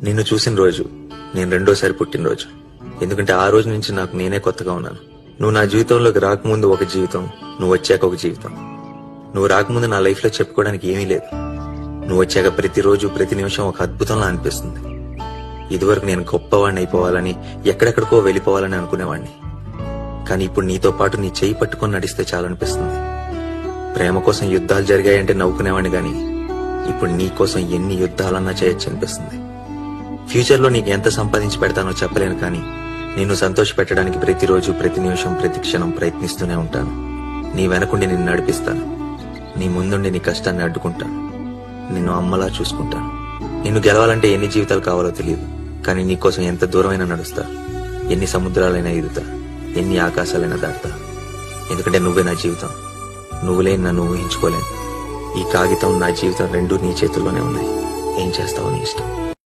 నిన్ను చూసిన రోజు నేను రెండోసారి పుట్టినరోజు. ఎందుకంటే ఆ రోజు నుంచి నాకు నేనే కొత్తగా ఉన్నాను. నువ్వు నా జీవితంలోకి రాకముందు ఒక జీవితం, నువ్వు వచ్చాక ఒక జీవితం. నువ్వు రాకముందు నా లైఫ్ లో చెప్పుకోవడానికి ఏమీ లేదు. నువ్వు వచ్చాక ప్రతిరోజు ప్రతి నిమిషం ఒక అద్భుతంలా అనిపిస్తుంది. ఇదివరకు నేను గొప్పవాడిని అయిపోవాలని, ఎక్కడెక్కడికో వెళ్ళిపోవాలని అనుకునేవాడిని. కానీ ఇప్పుడు నీతో పాటు నీ చేయి పట్టుకొని నడిస్తే చాలనిపిస్తుంది. ప్రేమ కోసం యుద్ధాలు జరిగాయంటే నవ్వుకునేవాడిని గాని ఇప్పుడు నీ కోసం ఎన్ని యుద్ధాలన్నా చేయొచ్చు అనిపిస్తుంది. ఫ్యూచర్ లో నీకు ఎంత సంపాదించి పెడతానో చెప్పలేను, కానీ నిన్ను సంతోష పెట్టడానికి ప్రతిరోజు ప్రతి నిమిషం ప్రతి క్షణం ప్రయత్నిస్తూనే ఉంటాను. నీ వెనకుండి నిన్ను నడిపిస్తాను. నీ ముందుండి నీ కష్టాన్ని అడ్డుకుంటాను. నిన్ను అమ్మలా చూసుకుంటాను. నిన్ను గెలవాలంటే ఎన్ని జీవితాలు కావాలో తెలియదు, కానీ నీకోసం ఎంత దూరమైనా నడుస్తా, ఎన్ని సముద్రాలైనా ఎదుగుతా, ఎన్ని ఆకాశాలైనా దాటుతా. ఎందుకంటే నువ్వే నా జీవితం. నువ్వు లేని నన్ను ఊహించుకోలేను. ఈ కాగితం, నా జీవితం రెండూ నీ చేతుల్లోనే ఉన్నాయి. ఏం చేస్తావో నీ ఇష్టం.